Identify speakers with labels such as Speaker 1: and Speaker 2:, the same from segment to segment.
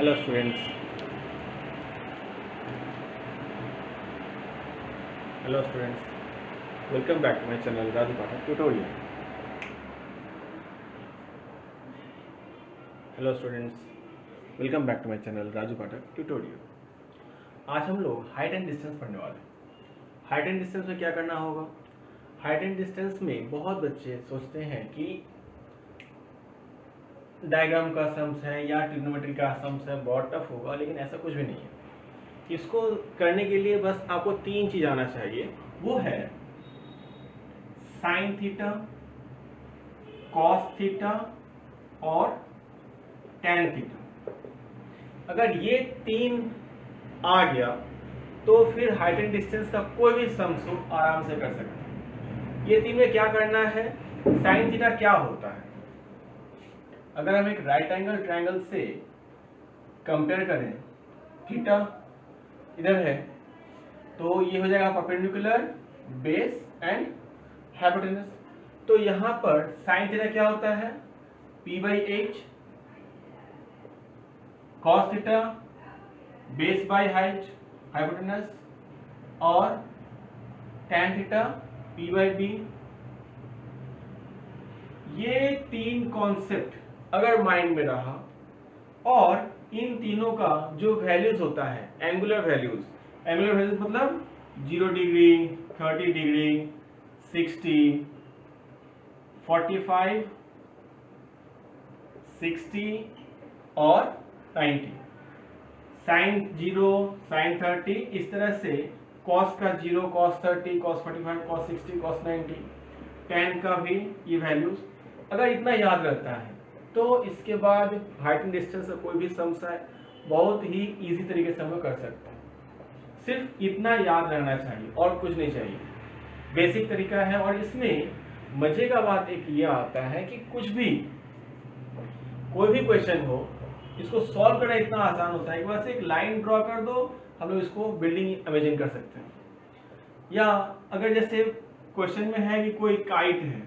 Speaker 1: Hello students. Hello students. Welcome back to my channel Raju Pathak Tutorial. Hello students. Welcome back to my channel Raju Pathak Tutorial. आज हम लोग height and distance पढ़ने वाले हैं। Height and distance में क्या करना होगा? हाइट एंड डिस्टेंस में बहुत बच्चे सोचते हैं कि डायग्राम का सम्स है या ट्रिग्नोमेट्री का सम्स है, बहुत टफ होगा, लेकिन ऐसा कुछ भी नहीं है। इसको करने के लिए बस आपको तीन चीज आना चाहिए, वो है साइन थीटा, कॉस थीटा और टैन थीटा। अगर ये तीन आ गया तो फिर हाइट एंड डिस्टेंस का कोई भी सम्स आराम से कर सकते हैं। ये तीन में क्या करना है? साइन थीटा क्या होता है? अगर हम एक राइट एंगल ट्रायंगल से कंपेयर करें, थीटा इधर है तो ये हो जाएगा परपेंडिकुलर, बेस एंड हाइपोटेनस। तो यहां पर साइन थीटा क्या होता है? p/h, cos theta base by height hypotenuse और टैन थीटा p/b। ये तीन कॉन्सेप्ट अगर माइंड में रहा और इन तीनों का जो वैल्यूज होता है, एंगुलर वैल्यूज मतलब 0 डिग्री, 30 डिग्री, 60, 45, 60 और 90, साइन 0, साइन 30, इस तरह से कॉस का 0, cos 30, cos 45, cos 60, cos 90, tan का भी ये वैल्यूज अगर इतना याद रहता है तो इसके बाद हाइट एंड डिस्टेंस का कोई भी सम्स है बहुत ही इजी तरीके से हम लोग कर सकते हैं। सिर्फ इतना याद रहना चाहिए और कुछ नहीं चाहिए, बेसिक तरीका है। और इसमें मजे का बात एक ये आता है कि कुछ भी कोई भी क्वेश्चन हो, इसको सॉल्व करना इतना आसान होता है कि बस एक लाइन ड्रॉ कर दो, हम लोग इसको बिल्डिंग इमेजिन कर सकते हैं। या अगर जैसे क्वेश्चन में है कि कोई काइट है,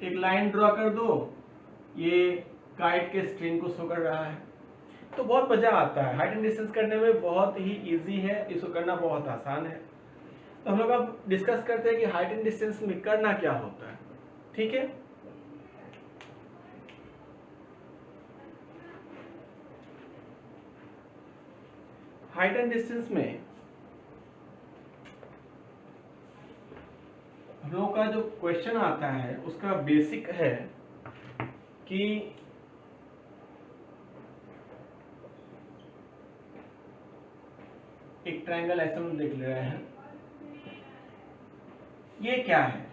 Speaker 1: एक लाइन ड्रॉ कर दो, ये काइट के स्ट्रिंग को शो कर रहा है, तो बहुत मजा आता है। हाइट एंड डिस्टेंस करने में बहुत ही इजी है, इसको करना बहुत आसान है। तो हम लोग अब डिस्कस करते हैं कि हाइट एंड डिस्टेंस में करना क्या होता है। ठीक है, हाइट एंड डिस्टेंस में हम लोगों का जो क्वेश्चन आता है उसका बेसिक है कि एक ट्रायंगल ऐसा हम देख ले रहे हैं, ये क्या है?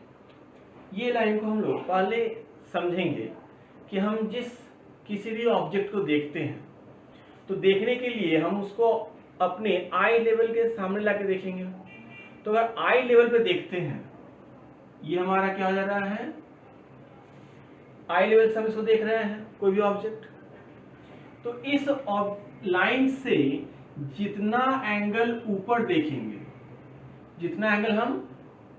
Speaker 1: ये लाइन को हम लोग पहले समझेंगे कि हम जिस किसी भी ऑब्जेक्ट को देखते हैं तो देखने के लिए हम उसको अपने आई लेवल के सामने लाके देखेंगे। तो अगर आई लेवल पे देखते हैं, ये हमारा क्या हो जा रहा है? आई लेवल से हम इसको देख रहे हैं कोई भी ऑब्जेक्ट। तो इस लाइन से जितना एंगल ऊपर देखेंगे, जितना एंगल हम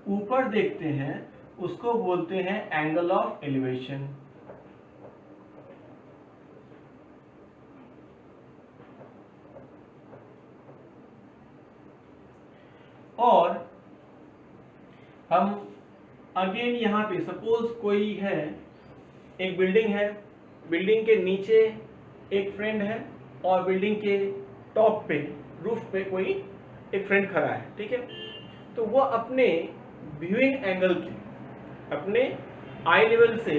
Speaker 1: ऊपर देखते हैं उसको बोलते हैं एंगल ऑफ एलिवेशन। और हम अगेन यहां पे सपोज कोई है, एक बिल्डिंग है, बिल्डिंग के नीचे एक फ्रेंड है और बिल्डिंग के टॉप पे, रूफ पे कोई एक फ्रेंड खड़ा है। ठीक है, तो वो अपने व्यूइंग एंगल के, अपने आई लेवल से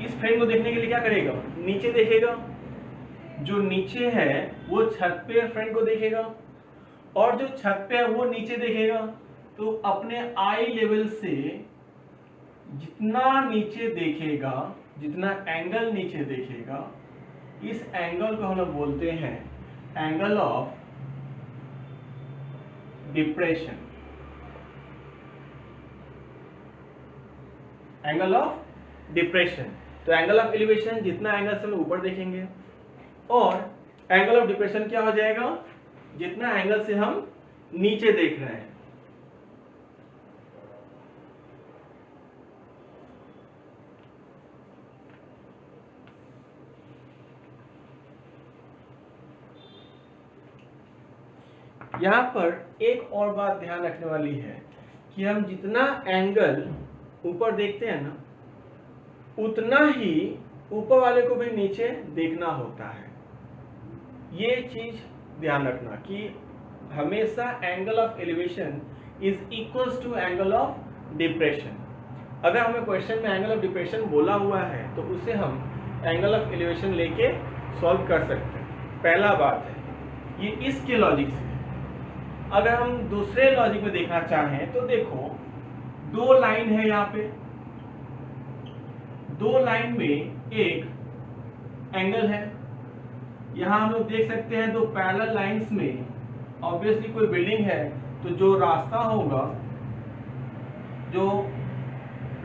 Speaker 1: इस फ्रेंड को देखने के लिए क्या करेगा? नीचे देखेगा। जो नीचे है वो छत पे फ्रेंड को देखेगा और जो छत पे है वो नीचे देखेगा। तो अपने आई लेवल से जितना नीचे देखेगा, जितना एंगल नीचे देखेगा, इस एंगल को हम लोग बोलते हैं angle of depression. Angle of depression. तो एंगल ऑफ एलिवेशन जितना एंगल से हम ऊपर देखेंगे, और एंगल ऑफ डिप्रेशन क्या हो जाएगा? जितना एंगल से हम नीचे देख रहे हैं। यहाँ पर एक और बात ध्यान रखने वाली है कि हम जितना एंगल ऊपर देखते हैं ना, उतना ही ऊपर वाले को भी नीचे देखना होता है। ये चीज ध्यान रखना कि हमेशा angle of elevation is equals to angle of depression. अगर हमें क्वेश्चन में एंगल ऑफ डिप्रेशन बोला हुआ है तो उसे हम एंगल ऑफ एलिवेशन लेके सॉल्व कर सकते हैं। पहला बात है, ये इसके लॉजिक से। अगर हम दूसरे लॉजिक में देखना चाहें तो देखो, दो लाइन है यहाँ पे, दो लाइन में एक एंगल है। यहाँ हम लोग देख सकते हैं दो पैरेलल लाइंस में ऑब्वियसली कोई बिल्डिंग है, तो जो रास्ता होगा, जो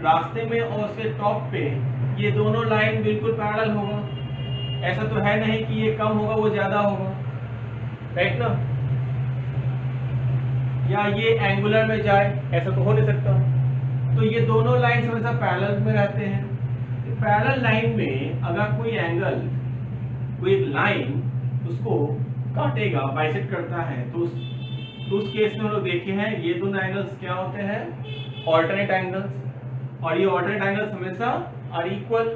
Speaker 1: रास्ते में और उसके टॉप पे ये दोनों लाइन बिल्कुल पैरेलल होगा। ऐसा तो है नहीं कि ये कम होगा वो ज्यादा होगा, राइट ना? या ये एंगुलर में जाए, ऐसा तो हो नहीं सकता। तो ये दोनों लाइन हमेशा पैरेलल में रहते हैं। पैरेलल लाइन में अगर कोई एंगल, कोई लाइन उसको काटेगा, बाइसेक्ट करता है, तो उस केस में हम लोग देखे हैं ये दोनों एंगल्स क्या होते हैं, ऑल्टरनेट एंगल्स। और ये ऑल्टरनेट एंगल्स हमेशा आर इक्वल।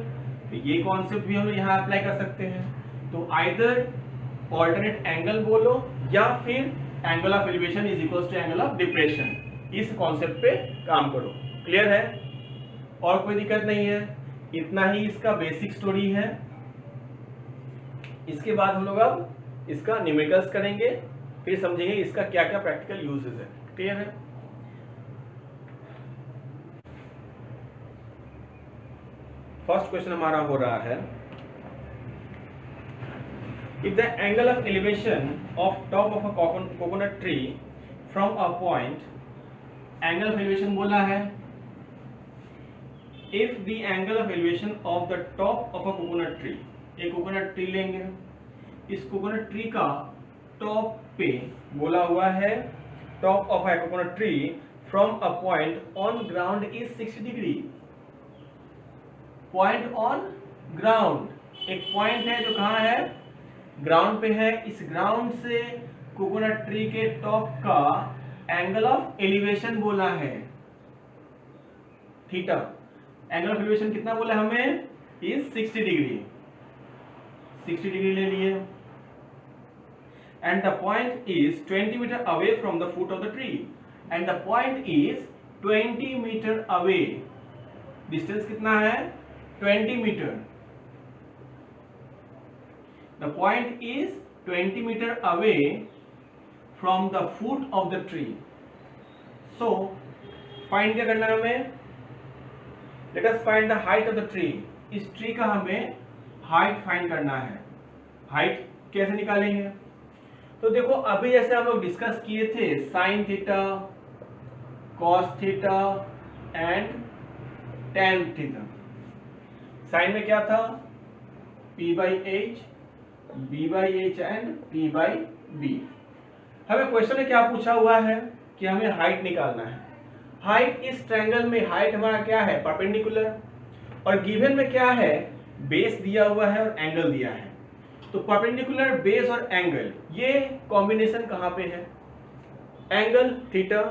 Speaker 1: तो ये कॉन्सेप्ट भी हम लोग यहाँ अप्लाई कर सकते हैं। तो आइदर ऑल्टरनेट एंगल बोलो या फिर angle of elevation is equal to angle of depression. इस कॉन्सेप्ट पे काम करो। क्लियर है? और कोई दिक्कत नहीं है? इतना ही इसका बेसिक स्टोरी है। इसके बाद हम लोग अब इसका न्यूमेरिकल्स करेंगे, फिर समझेंगे इसका क्या क्या प्रैक्टिकल यूजेस है। क्लियर है? फर्स्ट क्वेश्चन हमारा हो रहा है, if the angle of elevation of top of a coconut tree from a point, angle of elevation बोला है, if the angle of elevation of the top of a coconut tree, एक coconut tree लेंगे, इस coconut tree का top पे बोला हुआ है, top of a coconut tree from a point on ground is 60 degree. Point on ground, एक point है जो कहाँ है, ग्राउंड पे है। इस ग्राउंड से कोकोनट ट्री के टॉप का एंगल ऑफ एलिवेशन बोला है थीटा। एंगल ऑफ एलिवेशन कितना बोला हमें, इज 60 डिग्री। 60 डिग्री ले लिए। And the point is 20 metre away from the foot of the tree. And the point is 20 metre away. Distance कितना है, 20 metre. The point is 20 meter away from the foot of the tree. So, find क्या करना है हमें? Let us find the height of the tree. इस tree का हमें height find करना है। हाइट कैसे निकालेंगे? तो देखो, अभी जैसे हम लोग डिस्कस किए थे sine theta, cos theta and tan theta. Sine में क्या था, P by H, B by H and P by B। हमें क्वेश्चन में क्या पूछा हुआ है कि हमें हाइट निकालना है। हाइट इस ट्रायंगल में हाइट हमारा क्या है, परपेंडिकुलर, और गिवन में क्या है, बेस दिया हुआ है और एंगल दिया है। तो परपेंडिकुलर, बेस और एंगल, ये कॉम्बिनेशन कहाँ पे है, एंगल थीटा,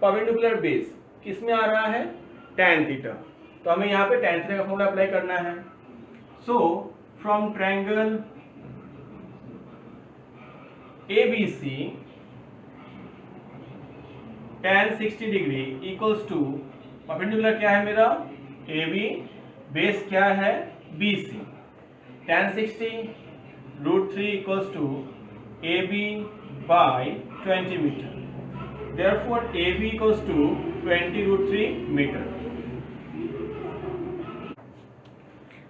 Speaker 1: परपेंडिकुलर बेस किस में आ रहा है, tan थीटा। तो हमें यहाँ पे tan थीटा का फॉर्मूला अप्लाई करना है। So from triangle ABC tan 60 degree equals to, perpendicular क्या है मेरा, AB, बेस क्या है, BC। tan 60 √3 equals to AB by 20 metre. Therefore AB equals to 20 √3 metre.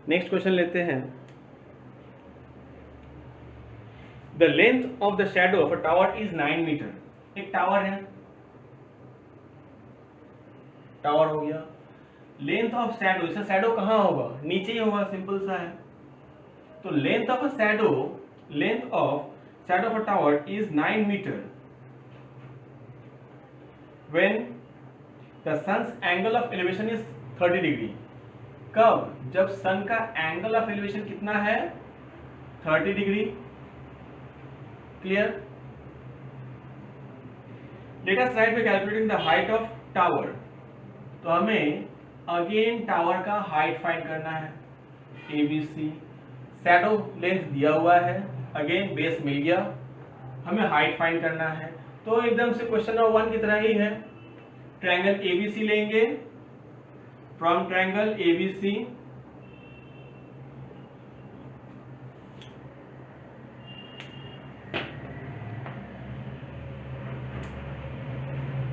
Speaker 1: Next question लेते हैं। The length of the shadow of a tower is 9 metre. एक tower है, tower हो गया। लेंथ ऑफ शैडो, इसका shadow कहाँ होगा, नीचे ही होगा, सिंपल सा है। तो length of a shadow, length of shadow of a tower is 9 metre when the sun's angle of elevation is 30 degree. कब, जब सन का एंगल ऑफ एलिवेशन कितना है, 30 degree. Clear? Let us right bye calculating the height of tower. तो हमें again tower का height find करना है, ABC। शैडो लेंथ दिया हुआ है, अगेन बेस मिल गया, हमें हाइट फाइंड करना है। तो एकदम से क्वेश्चन नंबर 1 की तरह ही है, ट्रायंगल ABC लेंगे, from triangle ABC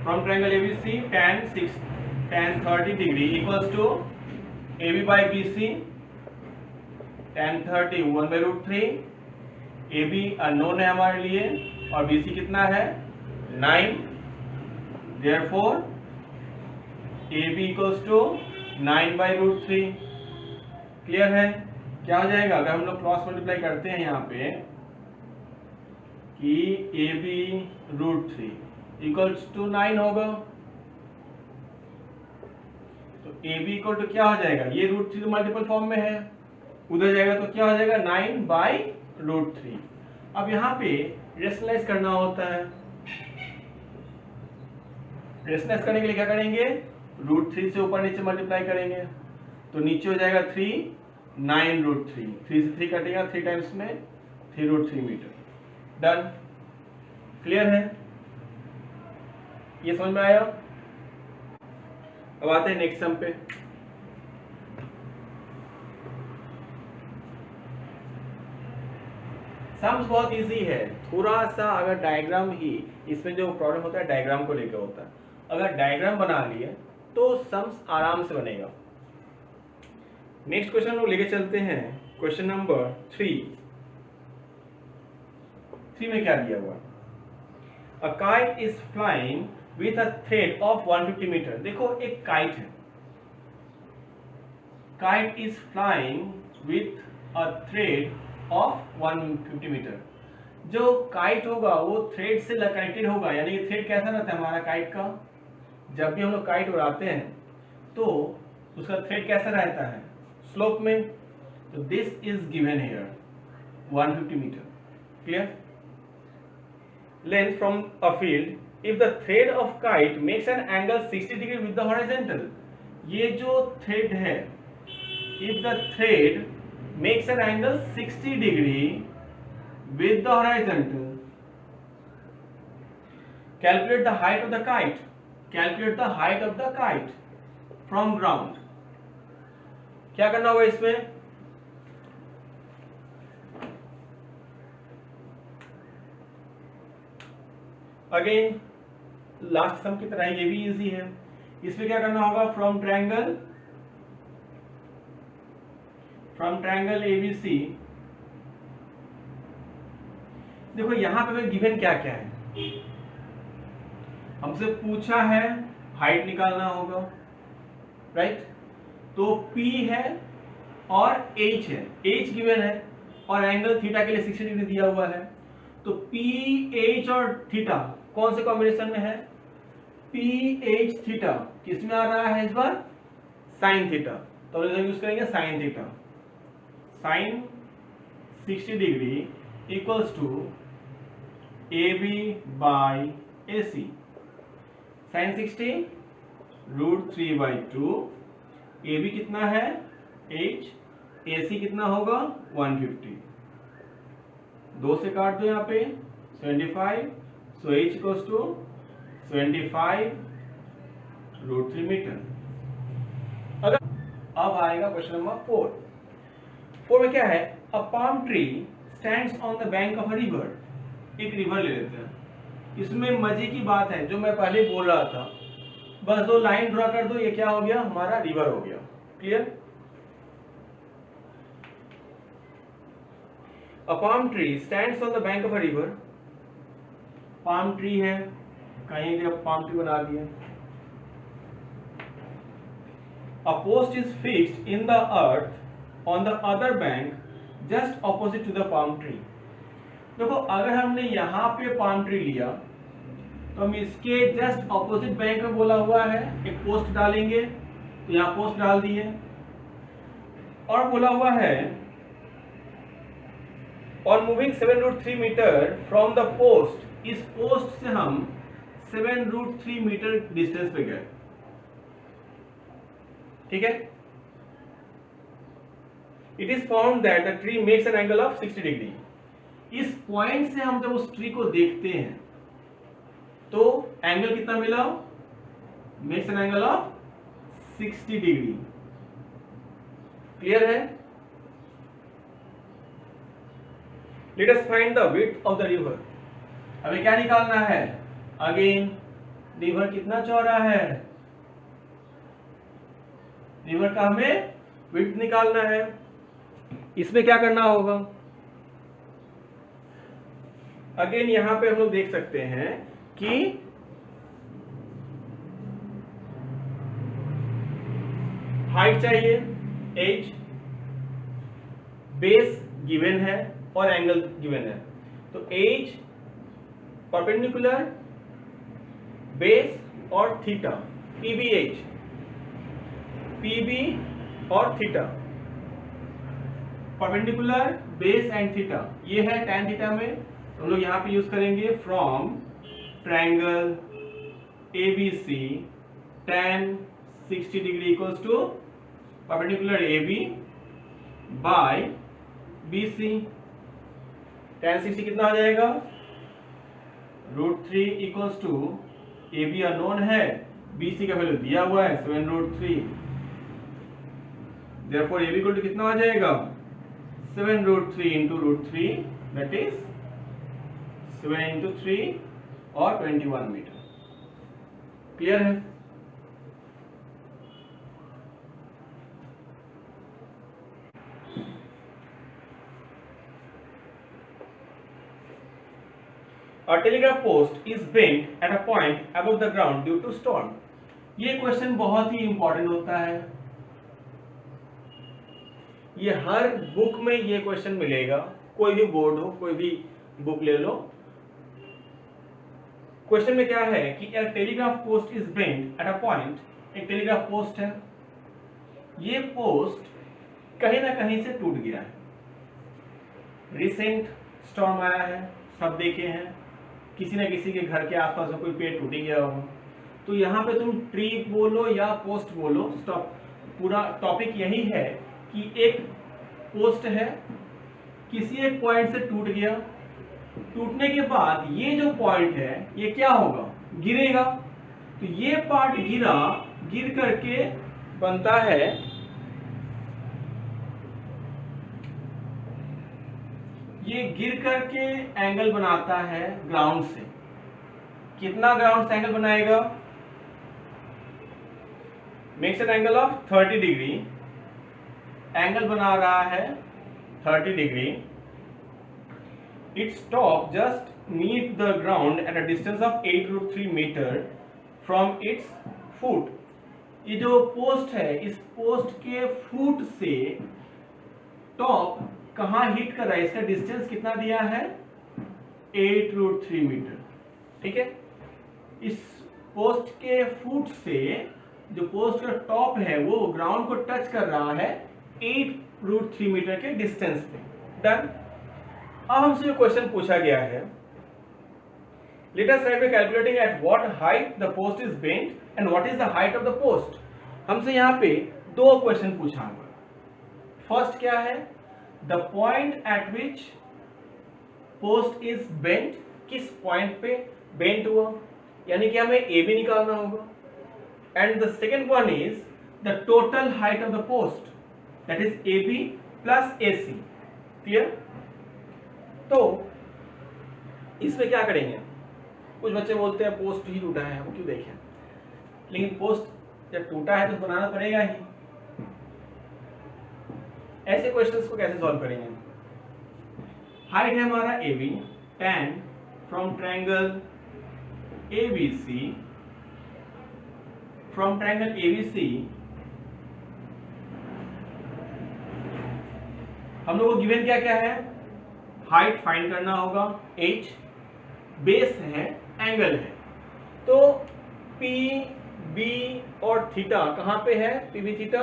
Speaker 1: from triangle ABC tan 30 degree equals to AB by BC, tan 30 1 by root 3, AB unknown है हमारे लिए और BC कितना है 9, therefore AB equals to 9 by root 3। Clear है? क्या हो जाएगा अगर हम लोग क्रॉस मल्टीप्लाई करते हैं यहाँ पे कि AB रूट 3 इक्वल्स टू 9 होगा, तो AB इक्वल टू क्या हो जाएगा, ये रूट 3 तो मल्टीपल फॉर्म में है, उधर जाएगा तो क्या हो जाएगा 9 बाई रूट 3। अब यहाँ पे रेशनलाइज करना होता है, रेशनलाइज करने के लिए क्या करेंगे, रूट 3 से ऊपर नीचे मल्टीप्लाई करेंगे, तो नीचे हो जाएगा 3 9 रूट 3, 3 से 3 कटेगा, 3 टाइम्स में 3 रूट 3 मीटर। डन, क्लियर है? ये समझ में आया? अब आते हैं नेक्स्ट सम पे। सम्स बहुत इजी है, थोड़ा सा अगर डायग्राम ही, इसमें जो प्रॉब्लम होता है डायग्राम को लेकर होता है, अगर डायग्राम बना लिए तो सम्स आराम से बनेगा। नेक्स्ट क्वेश्चन लोग लेके चलते हैं, क्वेश्चन नंबर 3 में क्या दिया हुआ, a kite is flying with a thread of 150 metre. देखो एक काइट है, kite is flying with a thread of 150 metre. जो काइट होगा वो थ्रेड से कनेक्टेड होगा, यानी कि थ्रेड कैसा रहता है हमारा काइट का, जब भी हम लोग काइट उड़ाते हैं तो उसका थ्रेड कैसा रहता है, स्लोप में। तो this is given here 150 metre. Clear? Length from a field if the thread of kite makes an angle 60 degree with the horizontal. ये जो थ्रेड है, if the thread makes an angle 60 degree with the horizontal, calculate the height of the kite, calculate the height of the kite from ground. क्या करना होगा इसमें, again last सम की तरह ये भी इजी है, इसमें क्या करना होगा, फ्रॉम ट्रायंगल ABC। देखो यहां पे गिवन क्या क्या है, हमसे पूछा है हाइट निकालना होगा, राइट? तो P है और H है, H गिवन है और एंगल थीटा के लिए 60 डिग्री दिया हुआ है। तो PH और थीटा कौन से कॉम्बिनेशन में है, PH थीटा किस में आ रहा है इस बार, साइन थीटा, तो हम यूज करेंगे sine theta, sine 60 degree equals to AB by AC। Sine 60 root 3/2, AB कितना है H, AC कितना होगा 150, 2 से काट दो यहाँ पे 75, so H equals to 25 root 3 metre. अगर अब आएगा क्वेश्चन नंबर 4 में क्या है, a palm tree stands on the bank of a river. एक रिवर ले लेते हैं, इसमें मजे की बात है जो मैं पहले बोल रहा था, बस 2 लाइन ड्रॉ कर दो, ये क्या हो गया हमारा रिवर हो गया। Clear? A palm tree stands on the bank of a river। palm tree है, कहीं भी palm tree बना दिया। A post is fixed in the earth on the other bank just opposite to the palm tree। देखो अगर हमने यहाँ पे palm tree लिया तो हम इसके जस्ट ऑपोजिट बैंक में बोला हुआ है एक पोस्ट डालेंगे, तो यहाँ पोस्ट डाल दिए, और बोला हुआ है on moving 7 root 3 metre from the post, इस पोस्ट से हम 7√3 मीटर डिस्टेंस पे गए। ठीक है, it is found that the tree makes an angle of 60 degree. इस पॉइंट से हम जब उस ट्री को देखते हैं तो एंगल कितना मिला, makes an angle of 60 degree. Clear है? Let us find the width of the river. अभी क्या निकालना है, अगेन रिवर कितना चौड़ा है, रिवर का हमें विड्थ निकालना है। इसमें क्या करना होगा, अगेन यहां पे हम लोग देख सकते हैं कि हाइट चाहिए h, बेस गिवन है और एंगल गिवन है। तो h परपेंडिकुलर, बेस और थीटा, pbh, pb और theta, perpendicular, base and theta, ये है tan थीटा में। हम लोग यहां पे यूज करेंगे from triangle ABC tan 60 degree equals to perpendicular AB by BC। tan 60 कितना हो जाएगा, √3 इक्वल्स टू AB अननोन है, BC का वैल्यू दिया हुआ है 7√3। देयरफॉर AB इक्वल टू कितना हो जाएगा, 7√3 into √3 दैट इज 7 into 3 और 21 मीटर। क्लियर है? A telegraph post is bent at a point above the ground due to storm। ये क्वेश्चन बहुत ही इंपॉर्टेंट होता है, ये हर बुक में ये क्वेश्चन मिलेगा, कोई भी बोर्ड हो, कोई भी बुक ले लो। क्वेश्चन में क्या है कि a telegraph post is bent at a point, एक टेलीग्राफ पोस्ट है, ये पोस्ट कहीं ना कहीं से टूट गया है। रिसेंट स्टॉर्म आया है, सब देखे हैं, किसी ना किसी के घर के आसपास में कोई पेड़ टूट गया होगा। तो यहाँ पे तुम ट्री बोलो या पोस्ट बोलो, स्टॉप, पूरा टॉपिक यही है कि एक पोस्ट है, किसी एक पॉइंट से टूट गया, टूटने के बाद ये जो पॉइंट है ये क्या होगा, गिरेगा। तो ये पार्ट गिरा, गिर करके बनता है ये गिर करके एंगल बनाता है ग्राउंड से। कितना ग्राउंड से एंगल बनाएगा, makes an angle of 30 degree, angle बना रहा है 30 degree. Its top just meet the ground at a distance of 8√3 metre from its foot. ये जो पोस्ट है, इस पोस्ट के फुट से टॉप कहां हिट कर रहा है, इसका डिस्टेंस कितना दिया है, 8√3 मीटर। ठीक है, इस पोस्ट के फुट से जो पोस्ट का टॉप है वो ग्राउंड को टच कर रहा है 8√3 मीटर के डिस्टेंस पे। डन। अब हमसे जो क्वेश्चन पूछा गया है, let us right bye calculating at what height the post is bent and what is the height of the post. हमसे यहाँ पे दो क्वेश्चन पूछा हुआ। फर्स्ट क्या है, the point at which post is bent, किस पॉइंट पे बेंट हुआ, यानी कि हमें ए बी निकालना होगा। And the second one is the total height of the post, that is A B plus A C. Clear? तो इसमें क्या करेंगे, कुछ बच्चे बोलते हैं पोस्ट ही टूटा है, वो क्यों देखें, लेकिन पोस्ट जब टूटा है तो बनाना पड़ेगा ही। ऐसे क्वेश्चंस को कैसे सॉल्व करेंगे, हाइट है हमारा A B, tan from triangle ABC, from triangle ABC हम लोगों को गिवन क्या क्या है, हाइट फाइंड करना होगा, h, बेस है, एंगल है। तो P, B और थीटा कहां पे है, PB थीटा,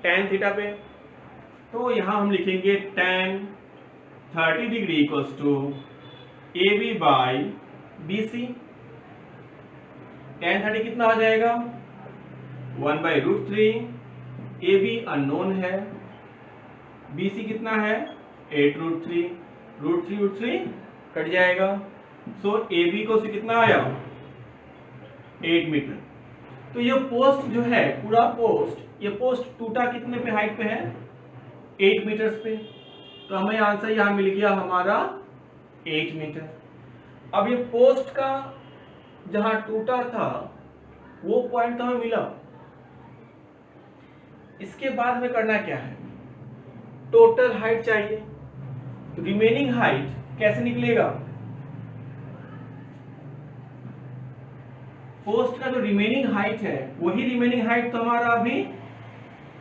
Speaker 1: tan थीटा पे। तो यहां हम लिखेंगे tan 30 degree equals to AB by BC। tan 30 कितना हो जाएगा 1/√3, AB अननोन है, BC कितना है 8√3, √3 कट जाएगा, सो AB को कितना आया 8 मीटर। तो ये पोस्ट जो है पूरा पोस्ट, ये पोस्ट टूटा कितने पे हाइट पे है 8 मीटर्स पे, तो हमें आंसर यहां मिल गया हमारा 8 मीटर। अब ये पोस्ट का जहां टूटा था वो पॉइंट तो हमें मिला, इसके बाद हमें करना क्या है, टोटल हाइट चाहिए। तो रिमेनिंग हाइट कैसे निकलेगा, पोस्ट का जो रिमेनिंग हाइट है वही रिमेनिंग हाइट तो हमारा अभी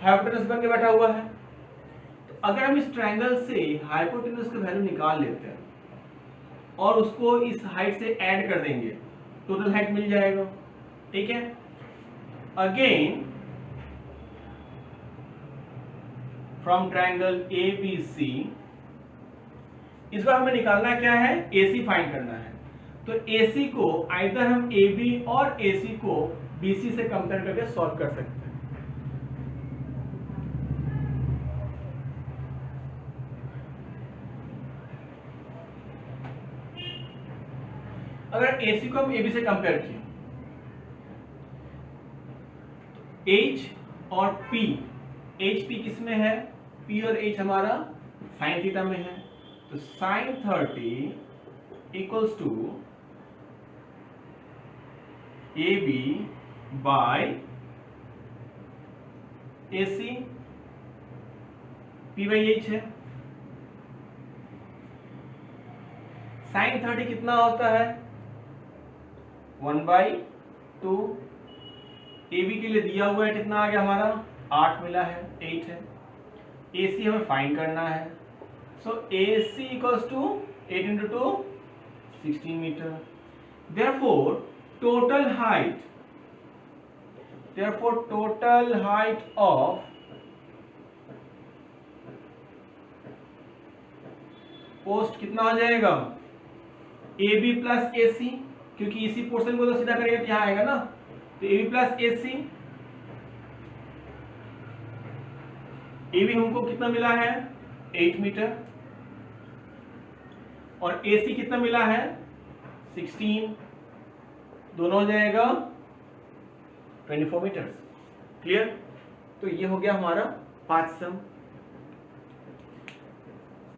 Speaker 1: हाइपोटेनस बन के बैठा हुआ है। तो अगर हम इस ट्रायंगल से हाइपोटेनस का वैल्यू निकाल लेते हैं और उसको इस हाइट से ऐड कर देंगे, टोटल हाइट मिल जाएगा। ठीक है, अगेन फ्रॉम ट्रायंगल ABC, इस बार हमें निकालना क्या है, AC फाइंड करना है। तो AC को आइदर हम AB और AC को BC से कंपेयर करके सॉल्व कर सकते हैं। अगर AC को हम AB से कंपेयर किए, H और P, HP किस में है, P और H हमारा साइन थीटा में है, तो sine 30 equals to AB by AC, P by H है। साइन 30 कितना होता है 1/2, AB के लिए दिया हुआ है कितना आ गया हमारा 8 मिला है, 8 है। AC हमें फाइंड करना है, so AC equals to 8 into 2 16 metre. Therefore total height of post कितना हो जाएगा AB प्लस AC, क्योंकि इसी पोर्शन को तो सीधा करेंगे तो यहाँ आएगा ना, तो AB प्लस AC, AB हमको कितना मिला है 8 मीटर और AC कितना मिला है 16, दोनों हो जाएगा 24 मीटर। क्लियर, तो ये हो गया हमारा 5 सम।